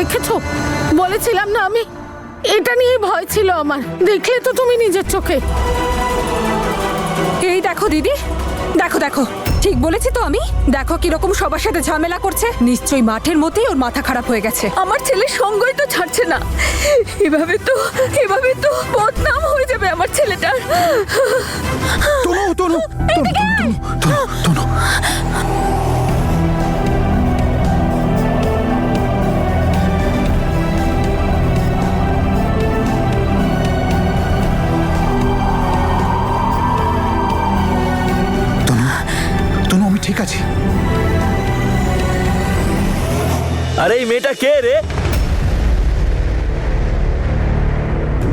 দেখেছো, বলেছিলাম না আমি, এটা নিয়ে ভয় ছিল আমার। দেখলে তো তুমি নিজের চোখে। এই দেখো দিদি, দেখো দেখো, ঠিক বলেছি তো আমি। দেখো কিরকম সবার সাথে ঝামেলা করছে। নিশ্চয়ই মাঠের মধ্যেই ওর মাথা খারাপ হয়ে গেছে। আমার ছেলে সঙ্গই তো ছাড়ছে না। এভাবে তো বদনাম হয়ে যাবে আমার ছেলেটার। তনু তনু তনু তনু তনু তনু, আমি ঠিক আছি। আরে এই মেয়েটা কে রে?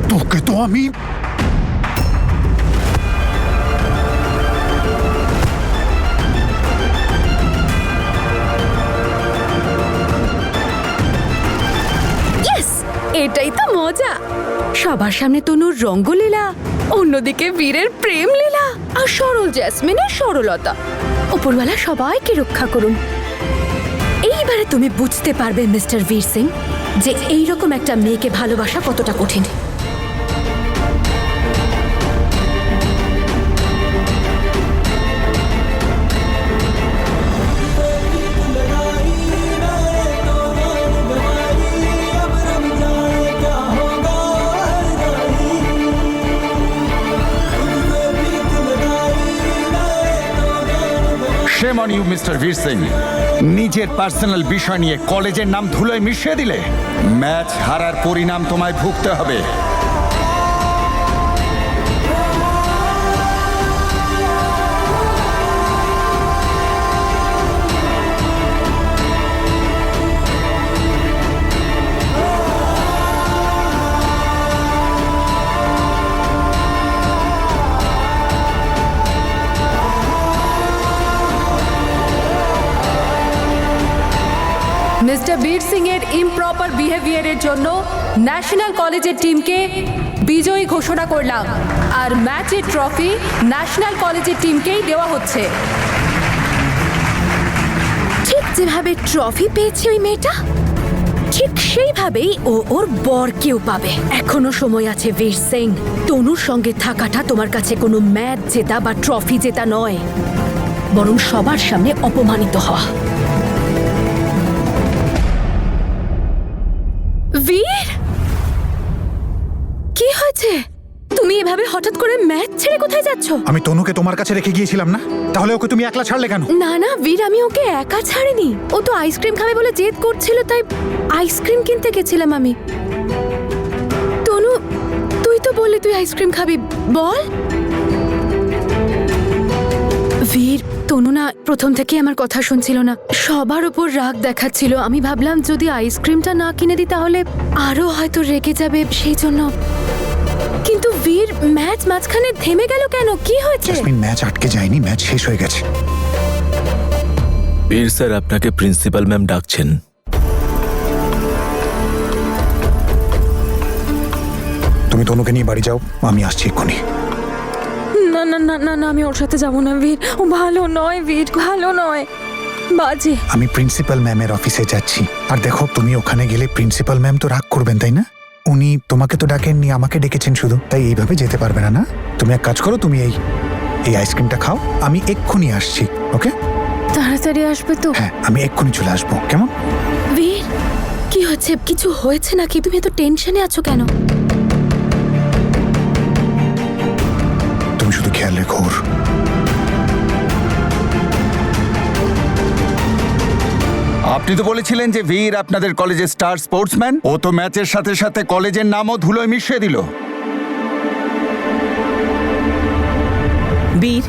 তোকে তো আমি এটাই তো মজা। সবার সামনে তনুর রঙ্গলীলা, অন্যদিকে বীরের প্রেম লীলা, আর সরল জ্যাসমিনের সরলতা। উপরওয়ালা সবাইকে রক্ষা করুন। এইবারে তুমি বুঝতে পারবে মিস্টার বীর সিং যে এইরকম একটা মেয়েকে ভালোবাসা কতটা কঠিন। Shame on you, Mr. Veer Singh. নিজের পার্সোনাল বিষয় নিয়ে কলেজের নাম ধুলোয় মিশিয়ে দিলে। ম্যাচ হারার পরিণাম তোমায় ভুগতে হবে। মিস্টার বীর সিং এর ইমপ্রপার বিহেভিয়ারের জন্য ন্যাশনাল কলেজের টিমকে বিজয়ী ঘোষণা করলাম, আর ম্যাচের ট্রফি ন্যাশনাল কলেজের টিমকেই দেওয়া হচ্ছে। ঠিক যেভাবে ট্রফি পেয়েছে ওই মেয়েটা, ঠিক সেইভাবেই ও ওর বরকেও পাবে। এখনো সময় আছে বীর সিং। তনুর সঙ্গে থাকাটা তোমার কাছে কোনো ম্যাচ জেতা বা ট্রফি জেতা নয়, বরং সবার সামনে অপমানিত হওয়া। বীর, কি হয়েছে? তুমি এভাবে হঠাৎ করে ম্যাচ ছেড়ে কোথায় যাচ্ছ? আমি তনুকে তোমার কাছে রেখে গিয়েছিলাম না, তাহলে ওকে তুমি একলা ছাড়লে কেন? না না বীর, আমি ওকে একা ছাড়িনি। ও তো আইসক্রিম খাবে বলে জেদ করছিল, তাই আইসক্রিম কিনতে গেছিলাম আমি। তনু, তুই তো বললি তুই আইসক্রিম খাবি, বল। বীর, তনু না প্রথম থেকে আমার কথা শুনছিল না, সবার উপর রাগ দেখাচ্ছিল। আমি ভাবলাম যদি আইসক্রিমটা না কিনে দিই তাহলে আরো হয়তো রেগে যাবে, সেই জন্য। কিন্তু বীর, ম্যাচ মাঝখানে থেমে গেল কেন? কি হয়েছে? জেসমিন, ম্যাচ আটকে যায়নি, ম্যাচ শেষ হয়ে গেছে। বীর স্যার আপনাকে প্রিন্সিপাল ম্যাম ডাকছেন। তুমি তনুকে নিয়ে বাড়ি যাও, আমি আসছি এক্ষুনি। না না না না না, আমি ওর সাথে যাবো না বীর। ও ভালো নয় বীর, ভালো নয়, বাজে। আমি প্রিন্সিপাল ম্যামের অফিসে যাচ্ছি। আর দেখো, তুমি ওখানে গেলে প্রিন্সিপাল ম্যাম তো রাগ করবেন, তাই না? উনি তোমাকে তো ডাকেননি, আমাকে ডেকেছেন শুধু, তাই এইভাবে যেতে পারবে না। না, তুমি এক কাজ করো, তুমি এই আইসক্রিমটা খাও, আমি এক্ষুনি আসছি। ওকে? তাড়াতাড়ি আসবে তো? হ্যাঁ, আমি এক্ষুনি চলে আসবো। কেমন? বীর, কি হচ্ছে? কিছু হয়েছে নাকি? তুমি এত টেনশনে আছো কেন? তুমি শুধু খেয়াল রেখো ওর। আপনি তো বলেছিলেন যে বীর আপনাদের কলেজের স্টার স্পোর্টসম্যান। ও তো ম্যাচের সাথে সাথে কলেজের নামও ধুলোয় মিশিয়ে দিল। বীর,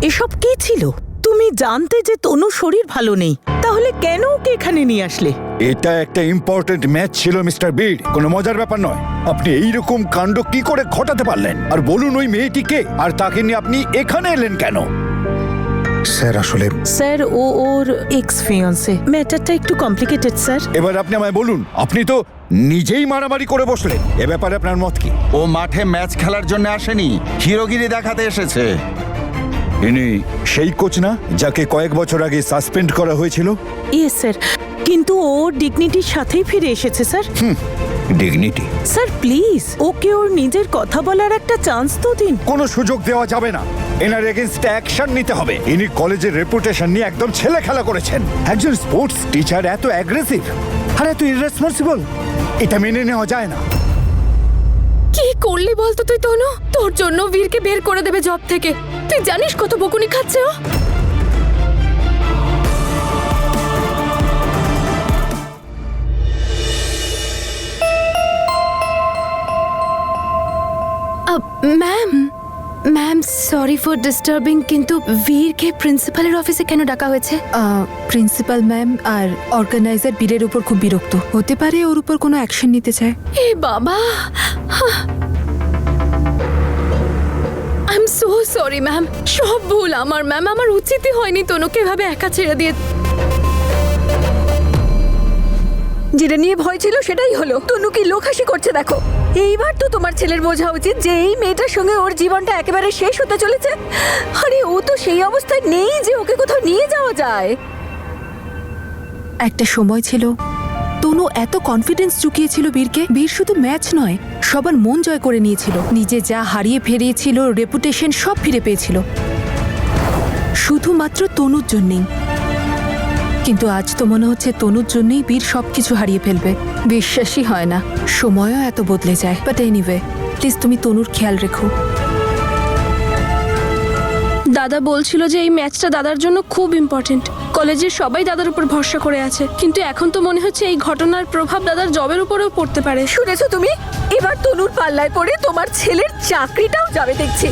এসব কি ছিল? তুমি জানতে যে তনু শরীর ভালো নেই, তাহলে কেন ওকে এখানে নিয়ে আসলে? এটা একটা ইম্পর্টেন্ট ম্যাচ ছিল মিস্টার বীর, কোনো মজার ব্যাপার নয়। আপনি এইরকম কাণ্ড কি করে ঘটাতে পারলেন? আর বলুন, ওই মেয়েটিকে আর তাকে নিয়ে আপনি এখানে এলেন কেন? স্যার, আসলে স্যার, ওর এক্স ফিয়ান্সে। ম্যাটারটা একটু কমপ্লিকেটেড স্যার। এবার আপনি আমায় বলুন, আপনি তো নিজেই মারামারি করে বসলেন, এ ব্যাপারে আপনার মত কি? ও মাঠে ম্যাচ খেলার জন্য আসেনি, হিরোগিরি দেখাতে এসেছে। ইনি সেই কোচ না যাকে কয়েক বছর আগে সাসপেন্ড করা হয়েছিল? ইয়েস স্যার, কিন্তু ও ডিগনিটির সাথেই ফিরে এসেছে স্যার। ডিগনিটি স্যার প্লিজ ওকে ওর নিজের কথা বলার একটা চান্স তো দিন। কোনো সুযোগ দেওয়া যাবে না। এনার এগেনস্টে অ্যাকশন নিতে হবে। ইনি কলেজের রেপুটেশন নিয়ে একদম ছেলে খেলা করেছেন। একজন স্পোর্টস টিচার এত অ্যাগ্রেসিভ আর এত ইররেসপন্সিবল, এটা মেনে নেওয়া যায় না। কি করলি বলতো তুই তনু? তোর জন্য বীরকে বের করে দেবে জব থেকে। তুই জানিস কত বকুনি খাচ্ছে ও? ম্যাম সরি ফর ডিস্টার্বিং, কিন্তু বীরকে প্রিন্সিপালের অফিসে কেন ডাকা হয়েছে? প্রিন্সিপাল ম্যাম আর অর্গানাইজার বীরের উপর খুব বিরক্ত। হতে পারে ওর উপর কোনো অ্যাকশন নিতে চায়। এ বাবা, I am so sorry ma'am. সব ভুল আমার ম্যাম। আমার উচিতই হয়নি তনুকে এভাবে একা ছেড়ে দিয়ে। যেটা নিয়ে ভয় ছিল সেটাই হলো। তনু কি লোক হাসি করছে দেখো। এইবার তো তোমার ছেলের বোঝা উচিত যে এই মেয়েটার সঙ্গে ওর জীবনটা একেবারে শেষ হতে চলেছে। আরে ও তো সেই অবস্থায় নেই যে ওকে কোথাও নিয়ে যাওয়া যায়। একটা সময় ছিল তনু এত কনফিডেন্স চুকিয়েছিল বীরকে। বীর শুধু ম্যাচ নয়, সবার মন জয় করে নিয়েছিল। নিজে যা হারিয়ে ফেরিয়েছিল, রেপুটেশন সব ফিরে পেয়েছিল শুধুমাত্র তনুর জন্যই। কিন্তু আজ তো মনে হচ্ছে তনুর জন্যই বীর সবকিছু হারিয়ে ফেলবে। বিশ্বাসই হয় না, সময়ও এত বদলে যায়। বাট এনিওয়ে, প্লিজ তুমি তনুর খেয়াল রেখো। দাদা বলছিল যে এই ম্যাচটা দাদার জন্য খুব ইম্পর্টেন্ট। কলেজের সবাই দাদার উপর ভরসা করে আছে, কিন্তু এখন তো মনে হচ্ছে এই ঘটনার প্রভাব দাদার জবের উপরেও পড়তে পারে। শুনেছো তুমি? এবার তনুর পাল্লায় পড়ে তোমার ছেলের চাকরিটাও যাবে দেখছি।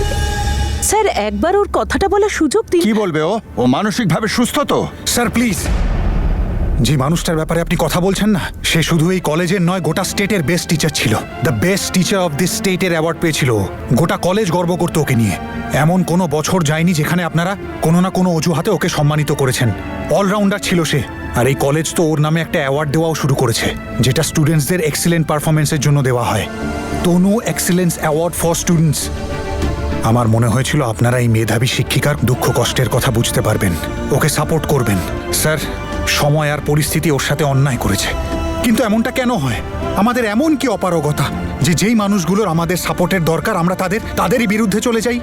স্যার একবার ওর কথাটা বলার সুযোগ দিন। কি বলবে ও? ও মানসিকভাবে সুস্থ তো? স্যার প্লিজ, যে মানুষটার ব্যাপারে আপনি কথা বলছেন না, সে শুধু এই কলেজের নয়, গোটা স্টেটের বেস্ট টিচার ছিল। The best teacher of this স্টেটের অ্যাওয়ার্ড পেয়েছিল ও। গোটা কলেজ গর্ব করতো ওকে নিয়ে। এমন কোনো বছর যায়নি যেখানে আপনারা কোনো না কোনো অজুহাতে ওকে সম্মানিত করেছেন। অলরাউন্ডার ছিল সে। আর এই কলেজ তো ওর নামে একটা অ্যাওয়ার্ড দেওয়াও শুরু করেছে, যেটা স্টুডেন্টসদের এক্সিলেন্ট পারফরমেন্সের জন্য দেওয়া হয়। তনু এক্সিলেন্স অ্যাওয়ার্ড ফর স্টুডেন্টস। আমার মনে হয়েছিল আপনারা এই মেধাবী শিক্ষিকার দুঃখ কষ্টের কথা বুঝতে পারবেন, ওকে সাপোর্ট করবেন। স্যার, সময় আর পরিস্থিতি ওর সাথে অন্যায় করেছে, কিন্তু এমনটা কেন হয়? আমাদের এমন কি অপারগতা যে যেই মানুষগুলোর আমাদের সাপোর্টের দরকার আমরা তাদেরই বিরুদ্ধে চলে যাই?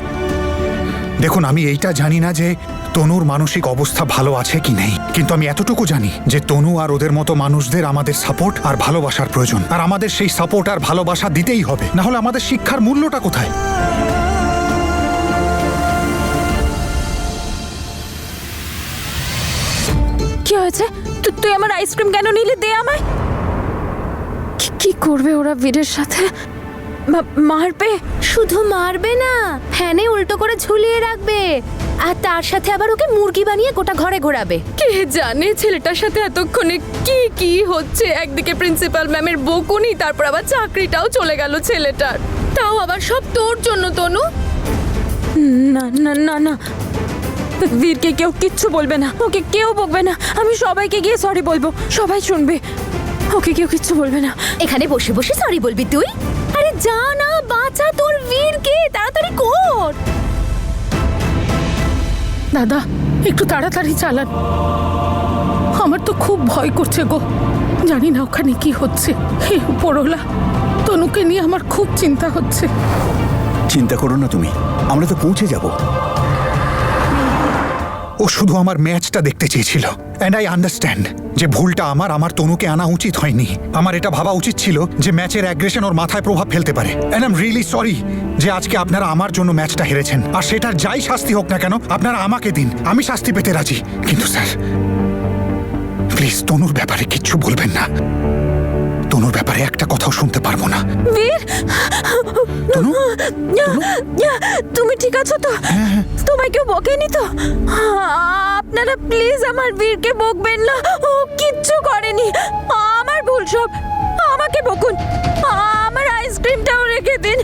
দেখুন, আমি এইটা জানি না যে তনুর মানসিক অবস্থা ভালো আছে কি নেই, কিন্তু আমি এতটুকু জানি যে তনু আর ওদের মতো মানুষদের আমাদের সাপোর্ট আর ভালোবাসার প্রয়োজন। আর আমাদের সেই সাপোর্ট আর ভালোবাসা দিতেই হবে, না হলে আমাদের শিক্ষার মূল্যটা কোথায়? কি হয়েছে? তুই আমার আইসক্রিম কেন নিলি? দে আমায়। কি করবে ওরা বীরের সাথে? মারবে? শুধু মারবে না, ফ্যানে উল্টো করে ঝুলিয়ে রাখবে, আর তার সাথে আবার ওকে মুরগি বানিয়ে গোটা ঘরে ঘোরাবে। কে জানে ছেলেটার সাথে এতক্ষণে কি কি হচ্ছে। একদিকে প্রিন্সিপাল ম্যামের বকুনি, তারপর আবার চাকরিটাও চলে গেল ছেলেটার। তাও আবার সব তোর জন্য তনু। না না না না, বীরকে কেউ কিচ্ছু বলবে না, ওকে কেউ বকবে না। আমি সবাইকে গিয়ে সরি বলবো, সবাই শুনবে। ওকে কেউ কিচ্ছু বলবে না। এখানে বসে বসে সরি বলবি তুই? আরে যা না, বাঁচা তোর বীরকে, তাড়াতাড়ি কর। দাদা একটু তাড়াতাড়ি চালান, আমার তো খুব ভয় করছে গো। জানি না ওখানে কি হচ্ছে। হে উপরওয়ালা, তনুকে নিয়ে আমার খুব চিন্তা হচ্ছে। চিন্তা করো না তুমি, আমরা তো পৌঁছে যাব। ও শুধু আমার ম্যাচটা দেখতে চেয়েছিল, অ্যান্ড আই আন্ডারস্ট্যান্ড যে ভুলটা আমার তনুকে আনা উচিত হয়নি। আমার এটা ভাবা উচিত ছিল যে ম্যাচের অ্যাগ্রেশন ওর মাথায় প্রভাব ফেলতে পারে। And I am really sorry যে আজকে আপনারা আমার জন্য ম্যাচটা হেরেছেন। আর সেটার যাই শাস্তি হোক না কেন, আপনারা আমাকে দিন, আমি শাস্তি পেতে রাজি। কিন্তু স্যার প্লিজ তনুর ব্যাপারে কিচ্ছু বলবেন না। তনুর ব্যাপারে একটা কথাও শুনতে পারবো না। বীর, তনু, তুমি ঠিক আছো তো? তোমায় কেউ বকেনি তো? আপনারা প্লিজ আমার বীরকে বকবেন না, ও কিচ্ছু করেনি। আমার ভুল সব, আমাকে বকুন, আমার আইসক্রিমটাও রেখে দিন,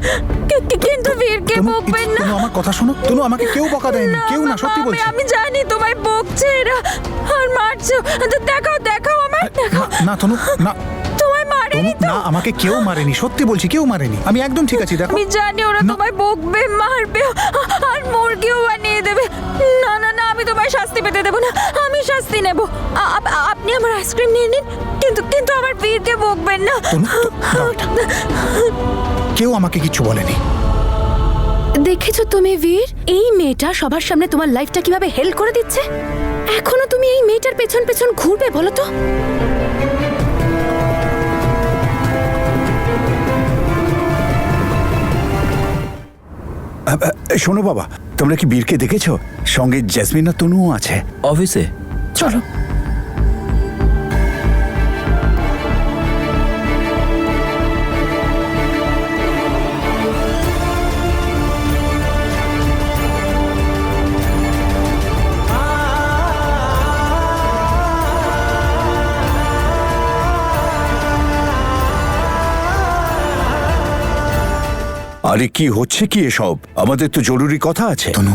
কিন্তু বীরকে তনু, বকবেন না। তনু, আমার কথা শোনো। তনু, আমাকে কেউ বকা দেয়নি, কেউ না, সত্যি বলছি। আমি জানি তোমায় বকছে এরা আর মারছে। দেখাও দেখাও আমায়, দেখাও। না তনু, না তোমায় মারেনি তো? না, আমাকে কেউ মারেনি, সত্যি বলছি, কেউ মারেনি। আমি একদম ঠিক আছি, দেখো। আমি জানি ওরা তোমায় বকবে, মারবে আর মুরগিও বানিয়ে দেবে। না না না, আমি তোমায় শাস্তি পেতে দেবো না, আমি শাস্তি শাস্তি নেব। আপনি আমার আইসক্রিম নিয়ে নিন, কিন্তু আমার বীরকে বকবেন না। কেউ আমাকে কিছু বলেনি। দেখেছো তুমি বীর, এই মেয়েটা সবার সামনে তোমার লাইফটা কিভাবে হেল্প করে দিচ্ছে। এখনো তুমি এই মেয়েটার পেছন পেছন ঘুরবে বলো তো? শোনো বাবা, তোমরা কি বীরকে দেখেছো? সঙ্গে জেসমিন আর তনুও আছে। অফিসে চলো। আরে কি হচ্ছে কি এসব? আমাদের তো জরুরি কথা আছে। তনু,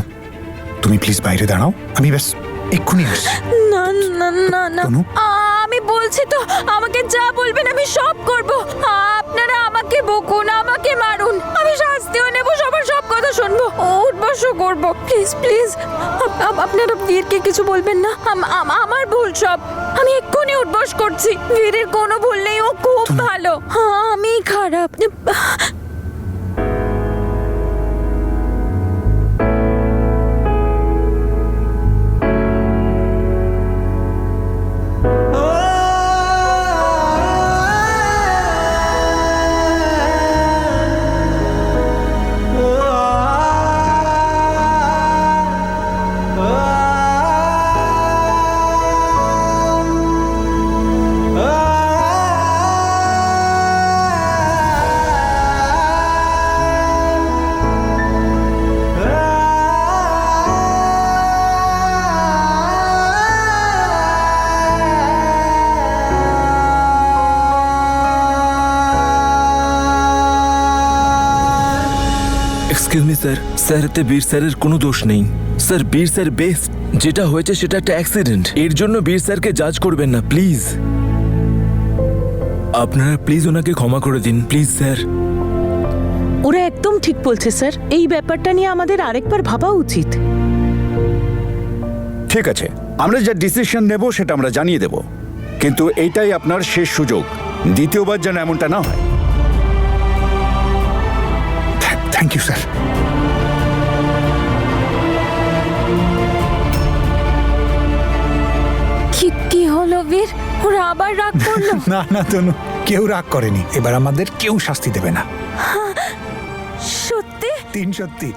তুমি প্লিজ বাইরে দাঁড়াও, আমি ব্যাস এক্ষুনি আসছি। না না না না, তনু? আমি বলছি তো, আমাকে যা বলবেন আমি সব করব। আপনারা আমাকে বকুন, আমাকে মারুন, আমি শাস্তিও নেব, সবার সব কথা শুনবো, উঠবসও করব। প্লিজ প্লিজ আপনারা বীরকে কিছু বলবেন না। আমার ভুল সব, আমি এক্ষুনি উঠবস করছি। বীরের কোনো ভুল নেই, ও খুব ভালো, আমি খারাপ। এক্সকিউজ মি স্যার, স্যার এতে বীর স্যারের কোনো দোষ নেই। স্যার বীর স্যার বেস্ট, যেটা হয়েছে সেটা একটা অ্যাক্সিডেন্ট। এর জন্য বীর স্যারকে জাজ করবেন না প্লিজ। আপনারা প্লিজ ওনাকে ক্ষমা করে দিন প্লিজ স্যার। ওরা একদম ঠিক বলছে স্যার, এই ব্যাপারটা নিয়ে আমাদের আরেকবার ভাবা উচিত। ঠিক আছে, আমরা যা ডিসিশন নেব সেটা আমরা জানিয়ে দেব, কিন্তু এইটাই আপনার শেষ সুযোগ। দ্বিতীয়বার যেন এমনটা না হয়। Thank you sir. কি হলো বীর? ওরা আবার রাগ করলো? না না তনু, কেউ রাগ করেনি। এবার আমাদের কেউ শাস্তি দেবে না। সত্যি? 3 সত্যি।